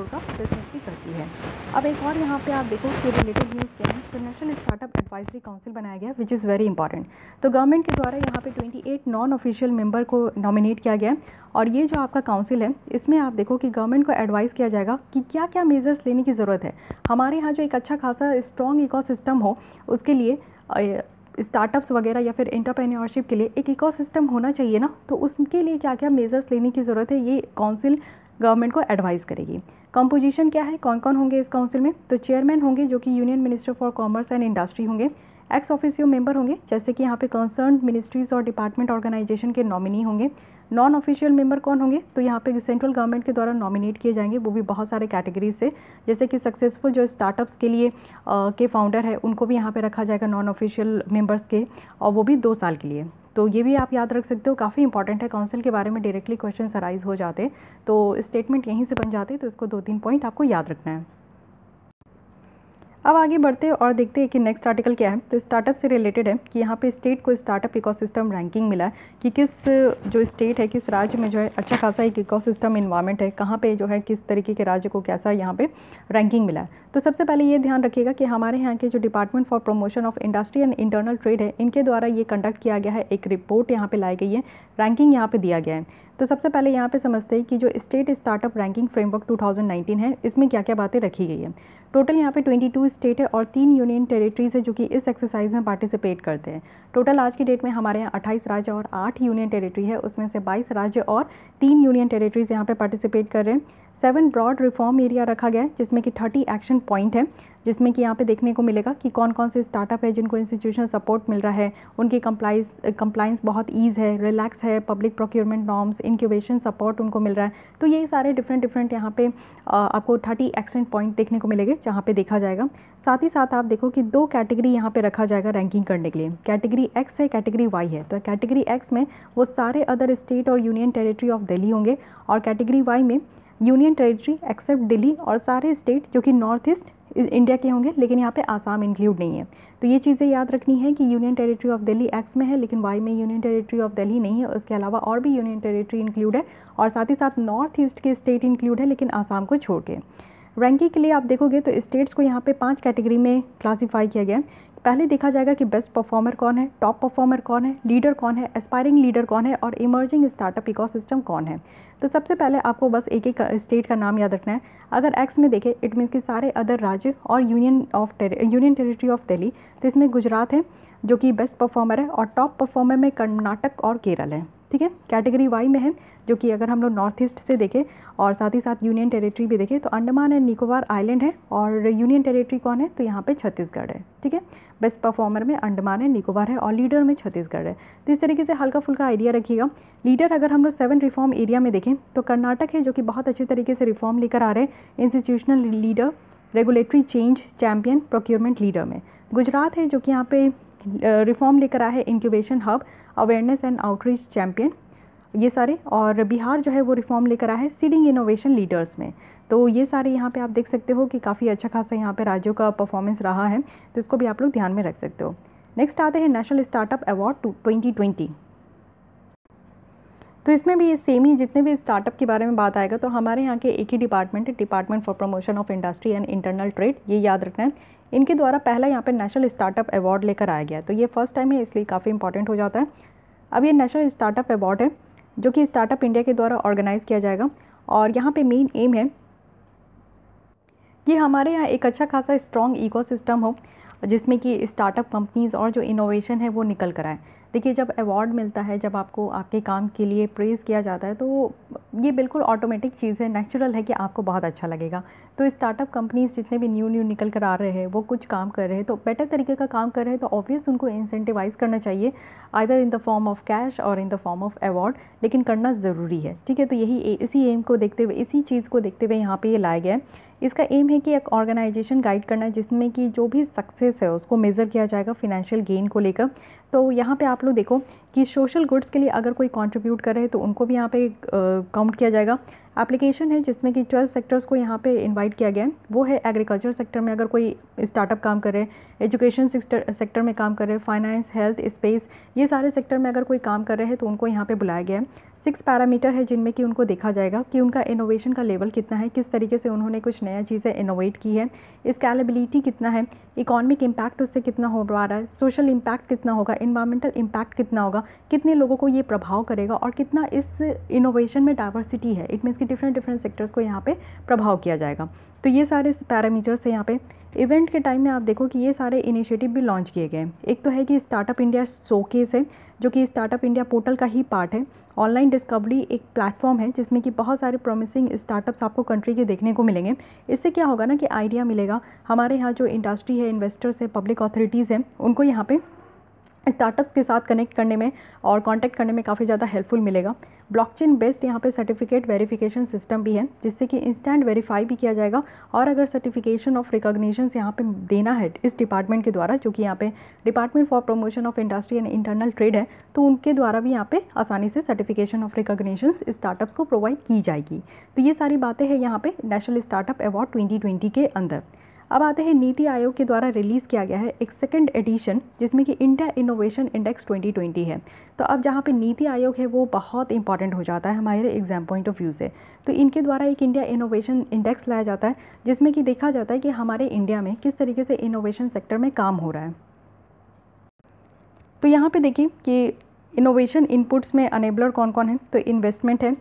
करोड़ का बिजनेस भी करती है। अब एक और यहाँ पे आप देखो कि रिलेटेड न्यूज़ क्या है, तो नेशनल स्टार्टअप एडवाइजरी काउंसिल बनाया गया विच इज़ वेरी इंपॉर्टेंट। तो गवर्नमेंट के द्वारा यहाँ पे 28 नॉन ऑफिशियल मेंबर को नॉमिनेट किया गया है और ये जो आपका काउंसिल है इसमें आप देखो कि गवर्नमेंट को एडवाइस किया जाएगा कि क्या क्या मेजर्स लेने की ज़रूरत है। हमारे यहाँ जो एक अच्छा खासा स्ट्रॉन्ग इकोसिस्टम हो उसके लिए स्टार्टअप्स वगैरह या फिर एंटरप्रेन्योरशिप के लिए एक इकोसिस्टम होना चाहिए ना, तो उसके लिए क्या क्या मेजर्स लेने की ज़रूरत है ये काउंसिल गवर्नमेंट को एडवाइस करेगी। कंपोजिशन क्या है, कौन कौन होंगे इस काउंसिल में, तो चेयरमैन होंगे जो कि union minister for commerce and industry होंगे। एक्स ऑफिसियो मेंबर होंगे जैसे कि यहाँ पे कंसर्न मिनिस्ट्रीज़ और डिपार्टमेंट ऑर्गेनाइजेशन के नॉमिनी होंगे। नॉन ऑफिशियल मेंबर कौन होंगे, तो यहाँ पे सेंट्रल गवर्नमेंट के द्वारा नॉमिनेट किए जाएंगे, वो भी बहुत सारे कैटेगरीज से, जैसे कि सक्सेसफुल जो स्टार्टअप्स के लिए के फाउंडर है उनको भी यहाँ पे रखा जाएगा नॉन ऑफिशियल मेंबर्स के, और वो भी 2 साल के लिए। तो ये भी आप याद रख सकते हो, काफ़ी इंपॉर्टेंट है। काउंसिल के बारे में डायरेक्टली क्वेश्चन अराइज हो जाते तो स्टेटमेंट यहीं से बन जाते, तो इसको 2-3 पॉइंट आपको याद रखना है। अब आगे बढ़ते हैं और देखते हैं कि नेक्स्ट आर्टिकल क्या है। तो स्टार्टअप से रिलेटेड है कि यहाँ पे स्टेट को स्टार्टअप इकोसिस्टम रैंकिंग मिला है कि किस जो स्टेट है, किस राज्य में जो है अच्छा खासा एक इकोसिस्टम इन्वायरमेंट है, कहाँ पे जो है किस तरीके के राज्य को कैसा यहाँ पे रैंकिंग मिला है। तो सबसे पहले ये ध्यान रखिएगा कि हमारे यहाँ के जो department for promotion of industry and internal trade है, इनके द्वारा ये कंडक्ट किया गया है, एक रिपोर्ट यहाँ पे लाई गई है, रैंकिंग यहाँ पे दिया गया है। तो सबसे पहले यहाँ पे समझते हैं कि जो स्टेट स्टार्टअप रैंकिंग फ्रेमवर्क 2019 है इसमें क्या क्या बातें रखी गई है। टोटल यहाँ पे 22 स्टेट है और 3 यूनियन टेरिटरीज है जो कि इस एक्सरसाइज में पार्टिसिपेट करते हैं। टोटल आज की डेट में हमारे यहाँ 28 राज्य और 8 यूनियन टेरिटरी है, उसमें से 22 राज्य और 3 यूनियन टेरिटरीज यहाँ पे पार्टिसिपेट कर रहे हैं। 7 ब्रॉड रिफॉर्म एरिया रखा गया है जिसमें कि 30 एक्शन पॉइंट है, जिसमें कि यहाँ पे देखने को मिलेगा कि कौन कौन से स्टार्टअप है जिनको इंस्टीट्यूशनल सपोर्ट मिल रहा है, उनकी कंप्लाइंस बहुत ईज़ है, रिलैक्स है, public procurement norms, incubation support उनको मिल रहा है। तो ये सारे डिफरेंट यहाँ पे आपको 30 एक्शन पॉइंट देखने को मिलेंगे जहाँ पे देखा जाएगा। साथ ही साथ आप देखो कि 2 कैटेगरी यहाँ पे रखा जाएगा रैंकिंग करने के लिए, कैटेगरी एक्स है, कैटेगरी वाई है। तो कैटेगरी एक्स में वो सारे अदर स्टेट और यूनियन टेरिटरी ऑफ दिल्ली होंगे और कैटेगरी वाई में यूनियन टेरिटरी एक्सेप्ट दिल्ली और सारे स्टेट जो कि नॉर्थ ईस्ट इंडिया के होंगे, लेकिन यहाँ पे आसाम इंक्लूड नहीं है। तो ये चीज़ें याद रखनी है कि union territory of Delhi x में है लेकिन वाई में यूनियन टेरिटरी ऑफ दिल्ली नहीं है, उसके अलावा और भी यूनियन टेरिटरी इंक्लूड है और साथ ही साथ नॉर्थ ईस्ट के स्टेट इंक्लूड है लेकिन आसाम को छोड़ के। रैंकिंग के लिए आप देखोगे तो स्टेट्स को यहाँ पे 5 कैटेगरी में क्लासीफाई किया गया है। पहले देखा जाएगा कि बेस्ट परफॉर्मर कौन है, टॉप परफॉर्मर कौन है, लीडर कौन है, एस्पायरिंग लीडर कौन है और इमर्जिंग स्टार्टअप इकोसिस्टम कौन है। तो सबसे पहले आपको बस एक एक स्टेट का नाम याद रखना है। अगर एक्स में देखें इट मीन्स कि सारे अदर राज्य और यूनियन टेरिटरी ऑफ दिल्ली, तो इसमें गुजरात है जो कि बेस्ट परफॉर्मर है और टॉप परफॉर्मर में कर्नाटक और केरल है। ठीक है, कैटेगरी वाई में है जो कि अगर हम लोग नॉर्थ ईस्ट से देखें और साथ ही साथ यूनियन टेरिटरी भी देखें तो अंडमान एंड निकोबार आइलैंड है और यूनियन टेरिटरी कौन है, तो यहाँ पे छत्तीसगढ़ है। ठीक है, बेस्ट परफॉर्मर में अंडमान एंड निकोबार है और लीडर में छत्तीसगढ़ है। तो इस तरीके से हल्का फुल्का आइडिया रखिएगा। लीडर अगर हम लोग 7 रिफॉर्म एरिया में देखें तो कर्नाटक है जो कि बहुत अच्छे तरीके से रिफॉर्म लेकर आ रहे हैं, institutional leader, regulatory change champion, procurement leader में। गुजरात है जो कि यहाँ पे रिफॉर्म लेकर आया है, incubation hub, awareness and outreach champion, ये सारे। और बिहार जो है वो रिफॉर्म लेकर आया है सीडिंग इनोवेशन लीडर्स में। तो ये सारे यहाँ पे आप देख सकते हो कि काफ़ी अच्छा खासा यहाँ पे राज्यों का परफॉर्मेंस रहा है, तो इसको भी आप लोग ध्यान में रख सकते हो। नेक्स्ट आते हैं नेशनल स्टार्टअप अवार्ड 2020। तो इसमें भी ये सेम ही जितने भी स्टार्टअप के बारे में बात आएगा तो हमारे यहाँ के एक ही डिपार्टमेंट है, department for promotion of industry and internal trade, ये याद रखना है। इनके द्वारा पहला यहाँ पे नेशनल स्टार्टअप अवार्ड लेकर आया गया, तो ये फर्स्ट टाइम है इसलिए काफ़ी इंपॉर्टेंट हो जाता है। अब ये नेशनल स्टार्टअप अवार्ड है जो कि स्टार्टअप इंडिया के द्वारा ऑर्गेनाइज़ किया जाएगा और यहाँ पे मेन एम है कि हमारे यहाँ एक अच्छा खासा स्ट्रॉन्ग इकोसिस्टम हो जिसमें कि स्टार्टअप कंपनीज़ और जो इनोवेशन है वो निकल कर आए। देखिए, जब अवार्ड मिलता है, जब आपको आपके काम के लिए प्रेज़ किया जाता है तो ये बिल्कुल ऑटोमेटिक चीज़ है, नेचुरल है कि आपको बहुत अच्छा लगेगा। तो स्टार्टअप कंपनीज़ जितने भी न्यू निकल कर आ रहे हैं, वो कुछ काम कर रहे हैं तो बेटर तरीके का काम कर रहे हैं तो ऑब्वियस उनको इंसेंटिवाइज़ करना चाहिए, either in the form of cash और in the form of award, लेकिन करना ज़रूरी है। ठीक है, तो यही इसी एम को देखते हुए, इसी चीज़ को देखते हुए यहाँ पर ये लाया गया है। इसका एम है कि एक ऑर्गेनाइजेशन गाइड करना है जिसमें कि जो भी सक्सेस है उसको मेज़र किया जाएगा फिनेंशियल गेन को लेकर। तो यहाँ पे आप लोग देखो कि सोशल गुड्स के लिए अगर कोई कंट्रीब्यूट करे तो उनको भी यहाँ पे काउंट किया जाएगा। एप्लीकेशन है जिसमें कि 12 सेक्टर्स को यहाँ पे इनवाइट किया गया है। वो है एग्रीकल्चर सेक्टर में अगर कोई स्टार्टअप काम कर रहे हैं, एजुकेशन सेक्टर में काम कर रहे हैं, फाइनेंस, हेल्थ, स्पेस, ये सारे सेक्टर में अगर कोई काम कर रहे हैं तो उनको यहाँ पे बुलाया गया है। 6 पैरामीटर है जिनमें कि उनको देखा जाएगा कि उनका इनोवेशन का लेवल कितना है, किस तरीके से उन्होंने कुछ नया चीज़ें इनोवेट की है, स्केलेबिलिटी कितना है, इकोनॉमिक इम्पैक्ट उससे कितना हो रहा है, सोशल इम्पैक्ट कितना होगा, इन्वायरमेंटल इम्पैक्ट कितना होगा, कितने लोगों को ये प्रभाव करेगा और कितना इस इनोवेशन में डाइवर्सिटी है। इट मीन्स कि डिफरेंट सेक्टर्स को यहाँ पे प्रभाव किया जाएगा। तो ये सारे पैरामीटर्स है यहाँ पे। इवेंट के टाइम में आप देखो कि ये सारे इनिशिएटिव भी लॉन्च किए गए। एक तो है कि स्टार्टअप इंडिया शोकेस है जो कि स्टार्टअप इंडिया पोर्टल का ही पार्ट है। ऑनलाइन डिस्कवरी एक प्लेटफॉर्म है जिसमें कि बहुत सारे प्रॉमिसिंग स्टार्टअप्स आपको कंट्री के देखने को मिलेंगे। इससे क्या होगा ना कि आइडिया मिलेगा, हमारे यहाँ जो इंडस्ट्री है, इन्वेस्टर्स है, पब्लिक अथॉरिटीज़ हैं, उनको यहाँ पे स्टार्टअप्स के साथ कनेक्ट करने में और कांटेक्ट करने में काफ़ी ज़्यादा हेल्पफुल मिलेगा। ब्लॉकचेन बेस्ड यहाँ पे सर्टिफिकेट वेरिफिकेशन सिस्टम भी है जिससे कि इंस्टेंट वेरीफाई भी किया जाएगा। और अगर सर्टिफिकेशन ऑफ रिकॉग्निशंस यहाँ पे देना है इस डिपार्टमेंट के द्वारा, जो कि यहाँ पे department for promotion of industry and internal trade है, तो उनके द्वारा भी यहाँ पे आसानी से सर्टिफिकेशन ऑफ रिकॉग्निशंस स्टार्टअप्स को प्रोवाइड की जाएगी। तो ये सारी बातें हैं यहाँ पे नेशनल स्टार्टअप अवार्ड 2020 के अंदर। अब आते हैं नीति आयोग के द्वारा रिलीज़ किया गया है एक सेकंड एडिशन जिसमें कि इंडिया इनोवेशन इंडेक्स 2020 है। तो अब जहाँ पे नीति आयोग है वो बहुत इंपॉर्टेंट हो जाता है हमारे एग्जाम पॉइंट ऑफ व्यू से। तो इनके द्वारा एक इंडिया इनोवेशन इंडेक्स लाया जाता है जिसमें कि देखा जाता है कि हमारे इंडिया में किस तरीके से इनोवेशन सेक्टर में काम हो रहा है। तो यहाँ पर देखिए कि इनोवेशन इनपुट्स में अनेबलर कौन कौन है। तो इन्वेस्टमेंट है,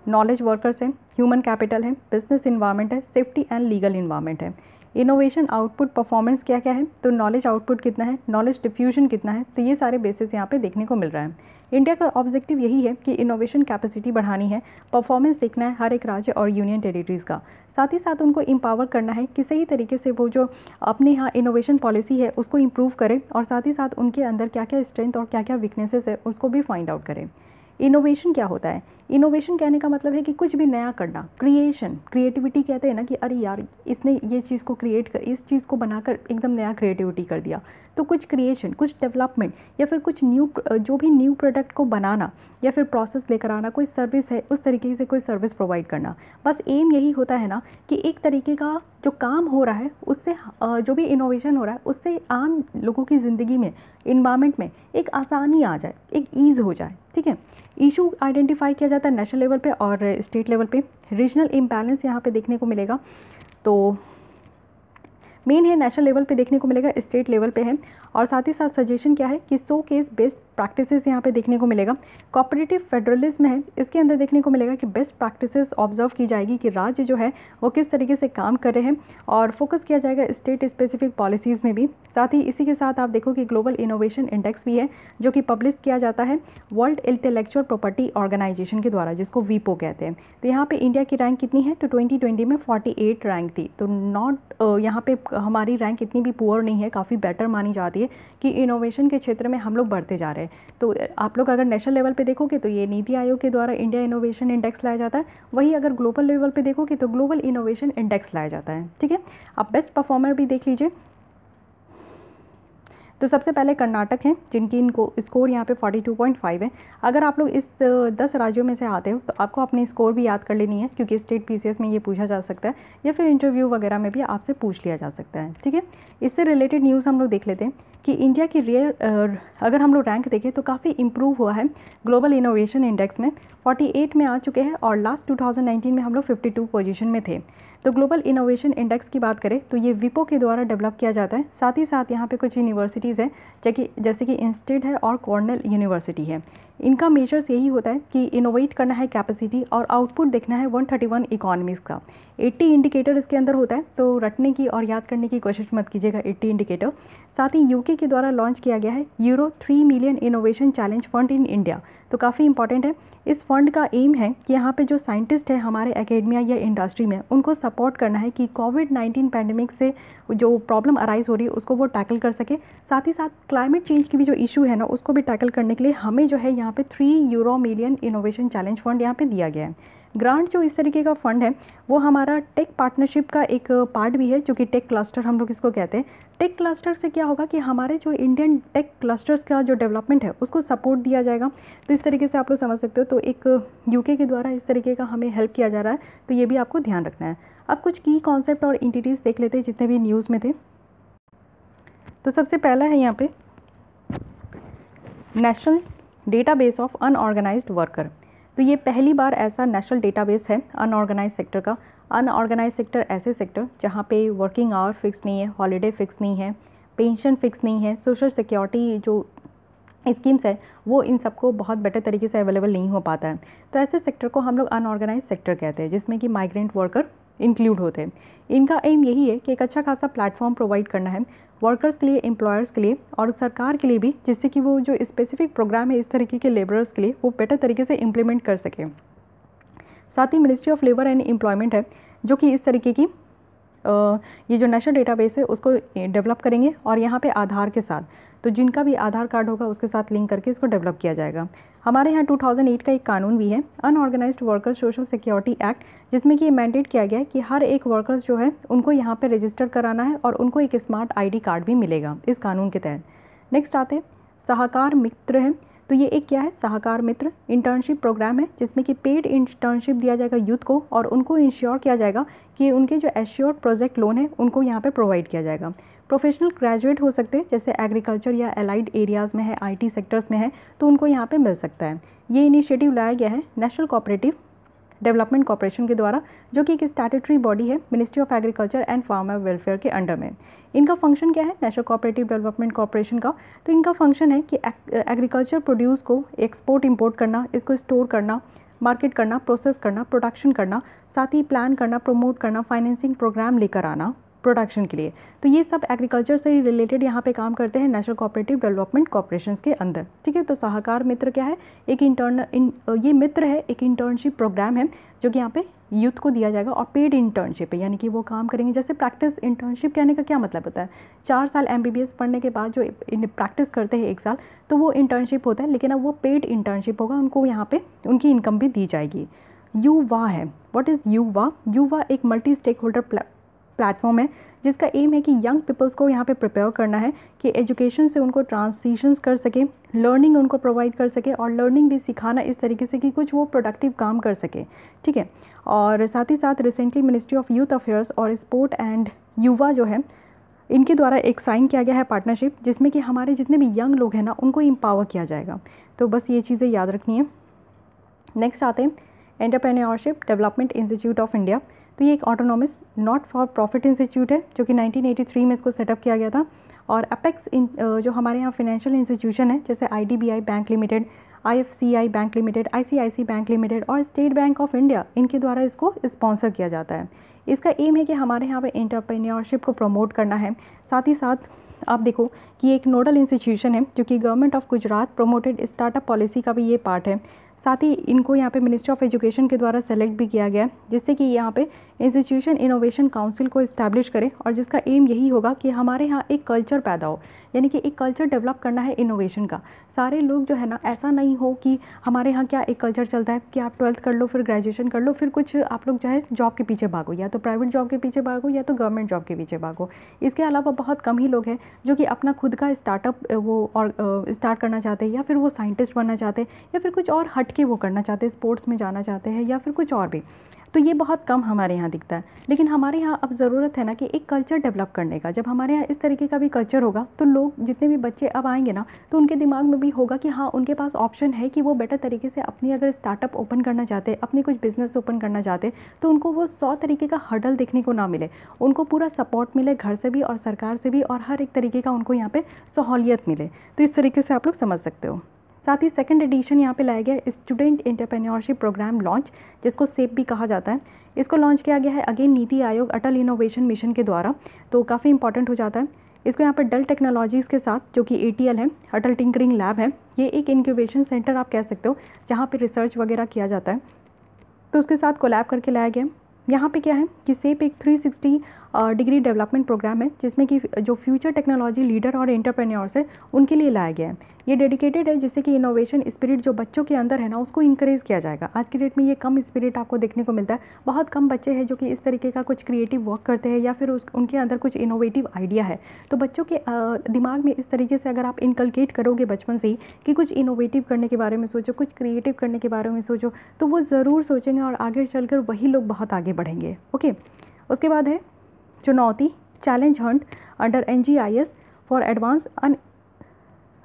नॉलेज वर्कर्स है, ह्यूमन कैपिटल है, बिजनेस इन्वायरमेंट है, सेफ्टी एंड लीगल इन्वायरमेंट है। इनोवेशन आउटपुट परफॉर्मेंस क्या क्या है, तो नॉलेज आउटपुट कितना है, नॉलेज डिफ्यूजन कितना है, तो ये सारे बेसिस यहाँ पे देखने को मिल रहा है। इंडिया का ऑब्जेक्टिव यही है कि इनोवेशन कैपेसिटी बढ़ानी है, परफॉर्मेंस देखना है हर एक राज्य और यूनियन टेरिटरीज़ का, साथ ही साथ उनको एम्पावर करना है कि सही तरीके से वो जो अपने यहाँ इनोवेशन पॉलिसी है उसको इम्प्रूव करे और साथ ही साथ उनके अंदर क्या क्या स्ट्रेंथ और क्या क्या वीकनेसेस है उसको भी फाइंड आउट करें। इनोवेशन क्या होता है, इनोवेशन कहने का मतलब है कि कुछ भी नया करना, क्रिएशन, क्रिएटिविटी कहते हैं ना कि अरे यार इसने ये चीज़ को क्रिएट कर, इस चीज़ को बनाकर एकदम नया क्रिएटिविटी कर दिया। तो कुछ क्रिएशन, कुछ डेवलपमेंट या फिर कुछ न्यू, जो भी न्यू प्रोडक्ट को बनाना या फिर प्रोसेस लेकर आना, कोई सर्विस है उस तरीके से कोई सर्विस प्रोवाइड करना। बस एम यही होता है ना कि एक तरीके का जो काम हो रहा है उससे जो भी इनोवेशन हो रहा है उससे आम लोगों की ज़िंदगी में, इन्वायरमेंट में एक आसानी आ जाए, एक ईज़ हो जाए। ठीक है, इशू आइडेंटिफाई किया जाता है नेशनल लेवल पे और स्टेट लेवल पे। रीजनल इम्बैलेंस यहाँ पे देखने को मिलेगा, तो मेन है नेशनल लेवल पे देखने को मिलेगा, स्टेट लेवल पे है। और साथ ही साथ सजेशन क्या है कि सो केस बेस्ट प्रैक्टिसेस यहाँ पे देखने को मिलेगा। कोऑपरेटिव फेडरलिज्म है, इसके अंदर देखने को मिलेगा कि बेस्ट प्रैक्टिसेस ऑब्जर्व की जाएगी कि राज्य जो है वो किस तरीके से काम कर रहे हैं और फोकस किया जाएगा स्टेट स्पेसिफिक पॉलिसीज़ में भी। साथ ही इसी के साथ आप देखो कि ग्लोबल इनोवेशन इंडेक्स भी है जो कि पब्लिश किया जाता है वर्ल्ड इंटेलेक्चुअल प्रॉपर्टी ऑर्गेनाइजेशन के द्वारा, जिसको वीपो कहते हैं। तो यहाँ पे इंडिया की रैंक कितनी है, तो 2020 में 48 रैंक थी। तो नॉट यहाँ पे हमारी रैंक इतनी भी पुअर नहीं है, काफ़ी बेटर मानी जाती है कि इनोवेशन के क्षेत्र में हम लोग बढ़ते जा रहे हैं। तो आप लोग अगर नेशनल लेवल पे देखोगे तो ये नीति आयोग के द्वारा इंडिया इनोवेशन इंडेक्स लाया जाता है, वही अगर ग्लोबल लेवल पे देखोगे तो ग्लोबल इनोवेशन इंडेक्स लाया जाता है। ठीक है, अब बेस्ट परफॉर्मर भी देख लीजिए। तो सबसे पहले कर्नाटक हैं जिनकी इनको स्कोर यहाँ पे 42.5 है। अगर आप लोग इस 10 राज्यों में से आते हो तो आपको अपनी स्कोर भी याद कर लेनी है, क्योंकि स्टेट पीसीएस में ये पूछा जा सकता है या फिर इंटरव्यू वगैरह में भी आपसे पूछ लिया जा सकता है। ठीक है, इससे रिलेटेड न्यूज़ हम लोग देख लेते हैं कि इंडिया की अगर हम लोग रैंक देखें तो काफ़ी इम्प्रूव हुआ है ग्लोबल इनोवेशन इंडेक्स में, 48 में आ चुके हैं और लास्ट 2019 में हम लोग 52 पोजीशन में थे। तो ग्लोबल इनोवेशन इंडेक्स की बात करें तो ये विपो के द्वारा डेवलप किया जाता है। साथ ही साथ यहाँ पे कुछ यूनिवर्सिटीज़ हैं जैसे कि इंस्टीट्यूट है और कॉर्नेल यूनिवर्सिटी है। इनका मेजर्स यही होता है कि इनोवेट करना है कैपेसिटी और आउटपुट देखना है 131 इकोनॉमीज़ का। 80 इंडिकेटर इसके अंदर होता है, तो रटने की और याद करने की कोशिश मत कीजिएगा 80 इंडिकेटर। साथ ही यूके के द्वारा लॉन्च किया गया है euro 3 million innovation challenge fund in India, तो काफ़ी इंपॉर्टेंट है। इस फंड का एम है कि यहाँ पे जो साइंटिस्ट है हमारे एकेडमिया या इंडस्ट्री में, उनको सपोर्ट करना है कि कोविड-19 पैंडेमिक से जो प्रॉब्लम अराइज हो रही है उसको वो टैकल कर सके। साथ ही साथ क्लाइमेट चेंज की भी जो इशू है ना उसको भी टैकल करने के लिए हमें जो है यहाँ पे 3 euro million innovation challenge fund यहाँ पे दिया गया है। ग्रांट जो इस तरीके का फंड है वो हमारा टेक पार्टनरशिप का एक पार्ट भी है, जो कि टेक क्लस्टर हम लोग इसको कहते हैं। टेक क्लस्टर से क्या होगा कि हमारे जो इंडियन टेक क्लस्टर्स का जो डेवलपमेंट है उसको सपोर्ट दिया जाएगा। तो इस तरीके से आप लोग समझ सकते हो। तो एक यूके के द्वारा इस तरीके का हमें हेल्प किया जा रहा है, तो ये भी आपको ध्यान रखना है। अब कुछ की कॉन्सेप्ट और एंटिटीज़ देख लेते हैं जितने भी न्यूज़ में थे। तो सबसे पहला है यहाँ पे national database of unorganised worker. तो ये पहली बार ऐसा नेशनल डेटाबेस है अनऑर्गेनाइज सेक्टर का। अनऑर्गेनाइज सेक्टर ऐसे सेक्टर जहाँ पे वर्किंग आवर फिक्स नहीं है, हॉलीडे फिक्स नहीं है, पेंशन फिक्स नहीं है, सोशल सिक्योरिटी जो स्कीम्स है वो इन सबको बहुत बेटर तरीके से अवेलेबल नहीं हो पाता है। तो ऐसे सेक्टर को हम लोग अनऑर्गेनाइज सेक्टर कहते हैं, जिसमें कि माइग्रेंट वर्कर इंक्लूड होते हैं। इनका एम यही है कि एक अच्छा खासा प्लेटफॉर्म प्रोवाइड करना है वर्कर्स के लिए, एम्प्लॉयर्स के लिए और सरकार के लिए भी, जिससे कि वो जो स्पेसिफिक प्रोग्राम है इस तरीके के लेबरर्स के लिए वो बेटर तरीके से इम्प्लीमेंट कर सके। साथ ही ministry of labour and employment है जो कि इस तरीके की ये जो नेशनल डेटाबेस है उसको डेवलप करेंगे, और यहाँ पे आधार के साथ, तो जिनका भी आधार कार्ड होगा उसके साथ लिंक करके इसको डेवलप किया जाएगा। हमारे यहाँ 2008 का एक कानून भी है, unorganised worker social security act, जिसमें कि ये मैंडेट किया गया है कि हर एक वर्कर्स जो है उनको यहाँ पे रजिस्टर कराना है और उनको एक स्मार्ट आईडी कार्ड भी मिलेगा इस कानून के तहत। नेक्स्ट आते हैं सहकार मित्र है। तो ये एक क्या है, सहकार मित्र इंटर्नशिप प्रोग्राम है, जिसमें कि पेड इंटर्नशिप दिया जाएगा यूथ को और उनको इंश्योर किया जाएगा कि उनके जो एश्योर्ड प्रोजेक्ट लोन है उनको यहाँ पे प्रोवाइड किया जाएगा। प्रोफेशनल ग्रेजुएट हो सकते हैं, जैसे एग्रीकल्चर या एलाइड एरियाज़ में है, आईटी सेक्टर्स में है, तो उनको यहाँ पे मिल सकता है। ये इनिशिएटिव लाया गया है नेशनल कोऑपरेटिव डेवलपमेंट कॉर्पोरेशन के द्वारा, जो कि एक स्टैट्यूटरी बॉडी है ministry of agriculture and farmer welfare के अंडर में। इनका फंक्शन क्या है, नेशनल कोऑपरेटिव डेवलपमेंट कॉर्पोरेशन का? तो इनका फंक्शन है कि एग्रीकल्चर प्रोड्यूस को एक्सपोर्ट इंपोर्ट करना, इसको स्टोर करना, मार्केट करना, प्रोसेस करना, प्रोडक्शन करना, साथ ही प्लान करना, प्रमोट करना, फाइनेंसिंग प्रोग्राम लेकर आना प्रोडक्शन के लिए। तो ये सब एग्रीकल्चर से रिलेटेड यहाँ पे काम करते हैं नेशनल कोऑपरेटिव डेवलपमेंट कॉर्पोरेशंस के अंदर। ठीक है, तो सहकार मित्र क्या है, एक ये मित्र है, एक इंटर्नशिप प्रोग्राम है जो कि यहाँ पे यूथ को दिया जाएगा और पेड इंटर्नशिप है, यानी कि वो काम करेंगे। जैसे प्रैक्टिस इंटर्नशिप कहने का क्या मतलब होता है, 4 साल MBBS पढ़ने के बाद जो प्रैक्टिस करते हैं 1 साल, तो वो इंटर्नशिप होता है, लेकिन अब वो पेड इंटर्नशिप होगा, उनको यहाँ पे उनकी इनकम भी दी जाएगी। युवा है, व्हाट इज़ युवा? युवा एक मल्टी स्टेक होल्डर प्लेटफॉर्म है जिसका एम है कि यंग पीपल्स को यहाँ पे प्रिपेयर करना है कि एजुकेशन से उनको ट्रांजिशंस कर सके, लर्निंग उनको प्रोवाइड कर सके और लर्निंग भी सिखाना इस तरीके से कि कुछ वो प्रोडक्टिव काम कर सके। ठीक है, और साथ ही साथ recently ministry of youth affairs और स्पोर्ट एंड युवा जो है इनके द्वारा एक साइन किया गया है पार्टनरशिप, जिसमें कि हमारे जितने भी यंग लोग हैं ना उनको एम्पावर किया जाएगा। तो बस ये चीज़ें याद रखनी है। नेक्स्ट आते हैं entrepreneurship development institute of India. तो ये एक autonomous not for profit institute है जो कि 1983 में इसको सेटअप किया गया था। और अपेक्स जो हमारे यहाँ फाइनेंशियल इंस्टीट्यूशन है, जैसे IDBI bank limited, IFCI bank limited, ICICI bank limited और स्टेट बैंक ऑफ इंडिया, इनके द्वारा इसको स्पॉन्सर किया जाता है। इसका एम है कि हमारे यहाँ पे एंटरप्रेन्योरशिप को प्रमोट करना है। साथ ही साथ आप देखो कि एक नोडल इंस्टीट्यूशन है जो कि government of Gujarat promoted startup policy का भी ये पार्ट है। साथ ही इनको यहाँ पे मिनिस्ट्री ऑफ एजुकेशन के द्वारा सेलेक्ट भी किया गया है, जिससे कि यहाँ पे इंस्टीट्यूशन इनोवेशन काउंसिल को इस्टेब्लिश करें और जिसका एम यही होगा कि हमारे यहाँ एक कल्चर पैदा हो, यानी कि एक कल्चर डेवलप करना है इनोवेशन का। सारे लोग जो है ना, ऐसा नहीं हो कि हमारे यहाँ क्या एक कल्चर चलता है कि आप 12th कर लो, फिर ग्रेजुएशन कर लो, फिर कुछ आप लोग जो है जॉब के पीछे भागो, या तो प्राइवेट जॉब के पीछे भागो या तो गवर्नमेंट जॉब के पीछे भागो। इसके अलावा बहुत कम ही लोग हैं जो कि अपना खुद का स्टार्टअप वो और स्टार्ट करना चाहते हैं, या फिर वो साइंटिस्ट बनना चाहते हैं, या फिर कुछ और हट के वो करना चाहते हैं, स्पोर्ट्स में जाना चाहते हैं, या फिर कुछ और भी। तो ये बहुत कम हमारे यहाँ दिखता है। लेकिन हमारे यहाँ अब ज़रूरत है ना कि एक कल्चर डेवलप करने का। जब हमारे यहाँ इस तरीके का भी कल्चर होगा तो लोग, जितने भी बच्चे अब आएंगे ना, तो उनके दिमाग में भी होगा कि हाँ, उनके पास ऑप्शन है कि वो बेटर तरीके से अपनी अगर स्टार्टअप ओपन करना चाहते, अपनी कुछ बिजनेस ओपन करना चाहते, तो उनको वो 100 तरीके का हर्डल देखने को ना मिले, उनको पूरा सपोर्ट मिले घर से भी और सरकार से भी, और हर एक तरीके का उनको यहाँ पे सहूलियत मिले। तो इस तरीके से आप लोग समझ सकते हो। साथ ही सेकंड एडिशन यहाँ पे लाया गया है स्टूडेंट एंटरप्रेन्योरशिप प्रोग्राम लॉन्च, जिसको सेप भी कहा जाता है। इसको लॉन्च किया गया है अगेन नीति आयोग अटल इनोवेशन मिशन के द्वारा, तो काफ़ी इंपॉर्टेंट हो जाता है। इसको यहाँ पर डेल टेक्नोलॉजीज़ के साथ, जो कि ATL है, अटल टिंकरिंग लैब है, ये एक इंक्यूबेशन सेंटर आप कह सकते हो जहाँ पे रिसर्च वगैरह किया जाता है, तो उसके साथ कोलैब करके लाया गया। यहाँ पे क्या है कि सेप एक 360 डिग्री डेवलपमेंट प्रोग्राम है, जिसमें कि जो फ्यूचर टेक्नोलॉजी लीडर और एंटरप्रेन्योर्स है उनके लिए लाया गया है। ये डेडिकेटेड है जिससे कि इनोवेशन स्पिरिट जो बच्चों के अंदर है ना उसको इंकरेज किया जाएगा। आज की डेट में ये कम स्पिरिट आपको देखने को मिलता है, बहुत कम बच्चे हैं जो कि इस तरीके का कुछ क्रिएटिव वर्क करते हैं या फिर उनके अंदर कुछ इनोवेटिव आइडिया है। तो बच्चों के दिमाग में इस तरीके से अगर आप इनकलकेट करोगे बचपन से ही कि कुछ इनोवेटिव करने के बारे में सोचो, कुछ क्रिएटिव करने के बारे में सोचो, तो वो ज़रूर सोचेंगे और आगे चलकर वही लोग बहुत आगे बढ़ेंगे। ओके, उसके बाद है चुनौती, challenge hunt under NGIS for advance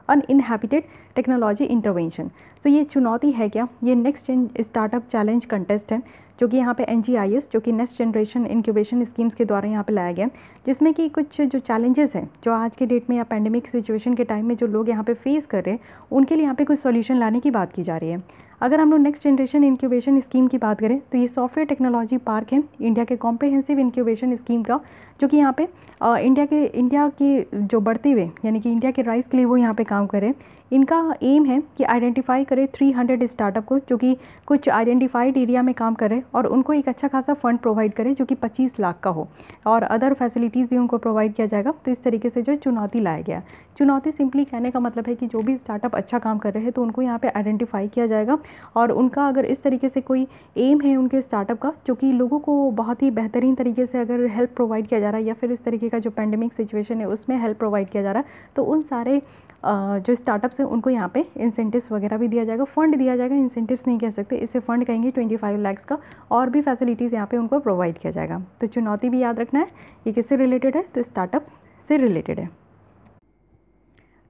uninhabited technology intervention. So ये चुनौती है क्या? ये next gen startup challenge contest है जो कि यहाँ पे NGIS जो कि नेक्स्ट जनरेशन इंक्यूबेशन स्कीम्स के द्वारा यहाँ पे लाया गया, जिसमें कि कुछ जो चैलेंजेस हैं जो आज के डेट में या पैंडेमिक सिचुएशन के टाइम में जो लोग यहाँ पे फेस कर रहे हैं उनके लिए यहाँ पे कुछ सॉल्यूशन लाने की बात की जा रही है। अगर हम लोग नेक्स्ट जनरेशन इंक्यूबेशन स्कीम की बात करें तो ये सॉफ्टवेयर टेक्नोलॉजी पार्क है इंडिया के कॉम्प्रिहेंसिव इंक्यूबेशन स्कीम का, जो कि यहाँ पे इंडिया के जो बढ़ते हुए यानी कि इंडिया के राइज के लिए वो यहाँ पे काम करे। इनका एम है कि आइडेंटिफाई करे 300 स्टार्टअप को जो कि कुछ आइडेंटिफाइड एरिया में काम करे और उनको एक अच्छा खासा फंड प्रोवाइड करे जो कि 25 लाख का हो और अदर फैसिलिटीज़ भी उनको प्रोवाइड किया जाएगा। तो इस तरीके से जो चुनौती लाया गया। चुनौती सिंपली कहने का मतलब है कि जो भी स्टार्टअप अच्छा काम कर रहे हैं तो उनको यहाँ पे आइडेंटिफाई किया जाएगा और उनका अगर इस तरीके से कोई एम है उनके स्टार्टअप का जो कि लोगों को बहुत ही बेहतरीन तरीके से अगर हेल्प प्रोवाइड किया जा रहा है या फिर इस तरीके का जो पैंडेमिक सिचुएशन है उसमें हेल्प प्रोवाइड किया जा रहा है, तो उन सारे जो स्टार्टअप्स हैं उनको यहाँ पे इंसेंटिव्स वगैरह भी दिया जाएगा, फंड दिया जाएगा। इंसेंटिव्स नहीं कह सकते, इसे फंड कहेंगे 25 लाख का, और भी फैसिलिटीज़ यहाँ पे उनको प्रोवाइड किया जाएगा। तो चुनौती भी याद रखना है, ये किससे रिलेटेड है? तो स्टार्टअप्स से रिलेटेड है।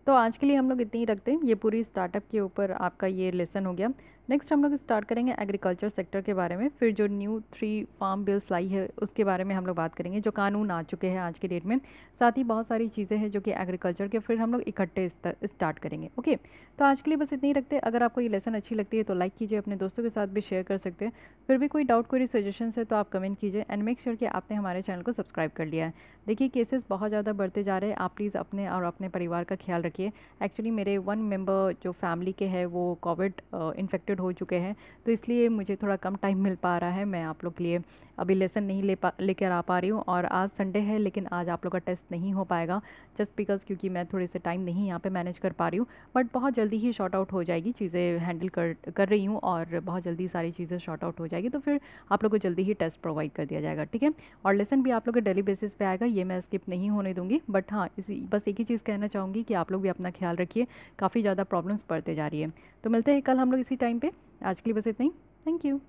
तो आज के लिए हम लोग इतनी ही रखते हैं, ये पूरी स्टार्टअप के ऊपर आपका ये लेसन हो गया। नेक्स्ट हम लोग स्टार्ट करेंगे एग्रीकल्चर सेक्टर के बारे में, फिर जो न्यू 3 फार्म बिल्स लाई है उसके बारे में हम लोग बात करेंगे, जो कानून आ चुके हैं आज की डेट में। साथ ही बहुत सारी चीज़ें हैं जो कि एग्रीकल्चर के, फिर हम लोग इकट्ठे स्टार्ट करेंगे। ओके, तो आज के लिए बस इतनी ही रखते हैं। अगर आपको ये लेसन अच्छी लगती है तो लाइक कीजिए, अपने दोस्तों के साथ भी शेयर कर सकते हैं। फिर भी कोई डाउट कोई सजेशन है तो आप कमेंट कीजिए एंड मेक श्योर कि आपने हमारे चैनल को सब्सक्राइब कर लिया है। देखिए केसेस बहुत ज़्यादा बढ़ते जा रहे हैं, आप प्लीज़ अपने और अपने परिवार का ख्याल रखिए। एक्चुअली मेरे 1 मेंबर जो फैमिली के हैं वो कोविड इन्फेक्टेड हो चुके हैं, तो इसलिए मुझे थोड़ा कम टाइम मिल पा रहा है। मैं आप लोग के लिए अभी लेसन नहीं लेकर आ पा रही हूँ, और आज संडे है लेकिन आज आप लोग का टेस्ट नहीं हो पाएगा जस्ट बिकॉज़ क्योंकि मैं थोड़े से टाइम नहीं यहाँ पे मैनेज कर पा रही हूँ। बट बहुत जल्दी ही शॉर्ट आउट हो जाएगी, चीज़ें हैंडल कर रही हूँ और बहुत जल्दी सारी चीज़ें शॉर्ट आउट हो जाएगी, तो फिर आप लोग को जल्दी ही टेस्ट प्रोवाइड कर दिया जाएगा। ठीक है, और लेसन भी आप लोग के डेली बेसिस पे आएगा, ये मैं स्किप नहीं होने दूँगी। बट हाँ, बस एक ही चीज़ कहना चाहूँगी कि आप लोग भी अपना ख्याल रखिए, काफ़ी ज़्यादा प्रॉब्लम्स बढ़ते जा रही है। तो मिलते हैं कल हम लोग इसी टाइम पे। आज के लिए बस इतना ही। Thank you.